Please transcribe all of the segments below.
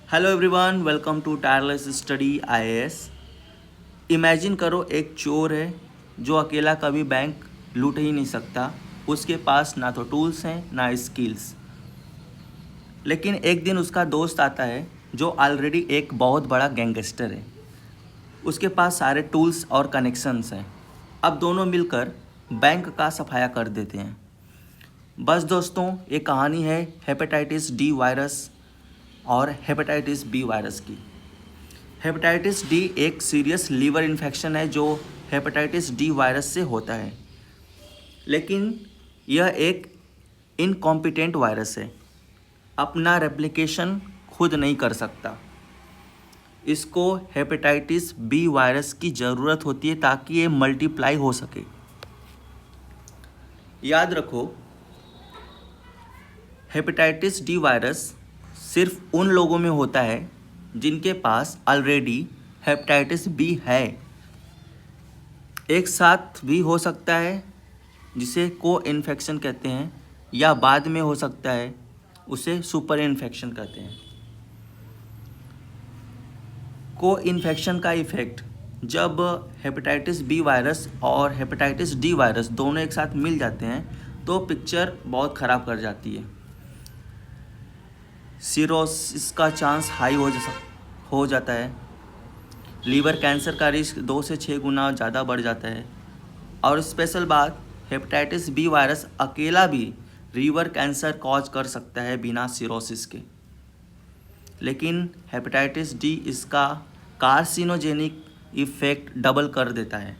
Hello everyone, welcome to tireless study IAS. Imagine करो एक चोर है जो अकेला कभी बैंक लूट ही नहीं सकता। उसके पास ना तो टूल्स हैं ना स्किल्स। लेकिन एक दिन उसका दोस्त आता है जो ऑलरेडी एक बहुत बड़ा गैंगस्टर है। उसके पास सारे टूल्स और कनेक्शंस हैं। अब दोनों मिलकर बैंक का सफाया कर देते हैं। बस दोस्तों, ये कहानी है हेपेटाइटिस डी वायरस और हेपेटाइटिस बी वायरस की। हेपेटाइटिस डी एक सीरियस लीवर इन्फेक्शन है जो हेपेटाइटिस डी वायरस से होता है, लेकिन यह एक इनकॉम्पिटेंट वायरस है। अपना रेप्लिकेशन खुद नहीं कर सकता। इसको हेपेटाइटिस बी वायरस की ज़रूरत होती है ताकि ये मल्टीप्लाई हो सके। याद रखो, हेपेटाइटिस डी वायरस सिर्फ उन लोगों में होता है जिनके पास ऑलरेडी हेपेटाइटिस बी है। एक साथ भी हो सकता है, जिसे को इन्फेक्शन कहते हैं, या बाद में हो सकता है, उसे सुपर इन्फेक्शन कहते हैं। को इन्फेक्शन का इफेक्ट जब हेपेटाइटिस बी वायरस और हेपेटाइटिस डी वायरस दोनों एक साथ मिल जाते हैं तो पिक्चर बहुत ख़राब कर जाती है। सिरोसिस का चांस हाई हो जाता है। लीवर कैंसर का रिस्क 2 से 6 गुना ज़्यादा बढ़ जाता है। और स्पेशल बात, हेपेटाइटिस बी वायरस अकेला भी लीवर कैंसर कॉज कर सकता है बिना सिरोसिस के। लेकिन हेपेटाइटिस डी इसका कार्सिनोजेनिक इफेक्ट डबल कर देता है।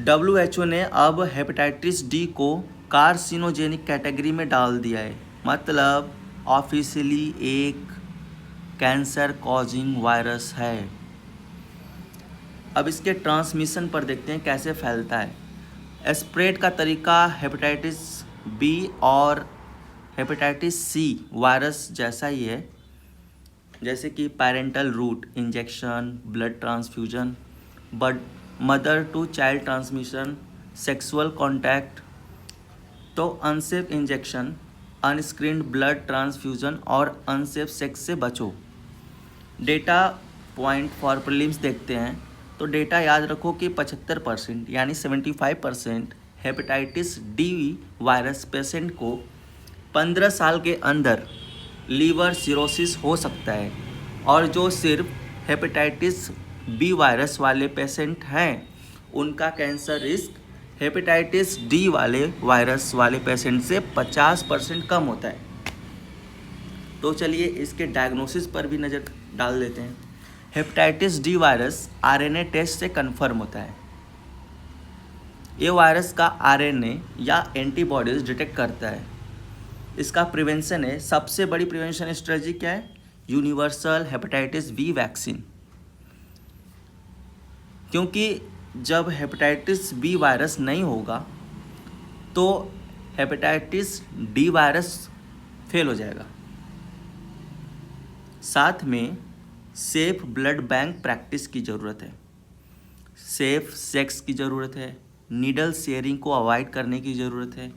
WHO ने अब हेपेटाइटिस डी को कार्सिनोजेनिक कैटेगरी में डाल दिया है, मतलब ऑफिशियली एक कैंसर कॉजिंग वायरस है। अब इसके ट्रांसमिशन पर देखते हैं कैसे फैलता है। स्प्रेड का तरीका हेपेटाइटिस बी और हेपेटाइटिस सी वायरस जैसा ही है, जैसे कि parenteral route injection, blood transfusion, but mother to child transmission, sexual contact, तो unsafe injection, unscreened blood transfusion और अनसेफ सेक्स से बचो। डेटा पॉइंट फॉर प्रीलिम्स देखते हैं तो डेटा याद रखो कि 75% यानी 75% हेपेटाइटिस डी वायरस पेशेंट को 15 साल के अंदर लीवर सिरोसिस हो सकता है। और जो सिर्फ हेपेटाइटिस बी वायरस वाले पेशेंट हैं उनका कैंसर रिस्क हेपेटाइटिस डी वाले वायरस वाले पेशेंट से 50% कम होता है। तो चलिए इसके डायग्नोसिस पर भी नज़र डाल लेते हैं। Hepatitis D virus RNA test से कन्फर्म होता है। ये वायरस का आरएनए या एंटीबॉडीज डिटेक्ट करता है। इसका प्रिवेंशन है, सबसे बड़ी प्रिवेंशन स्ट्रेटजी क्या है? Universal hepatitis B vaccine. क्योंकि जब हेपेटाइटिस बी वायरस नहीं होगा तो हेपेटाइटिस डी वायरस फेल हो जाएगा। साथ में सेफ ब्लड बैंक प्रैक्टिस की ज़रूरत है, सेफ सेक्स की ज़रूरत है, नीडल शेयरिंग को अवॉइड करने की ज़रूरत है,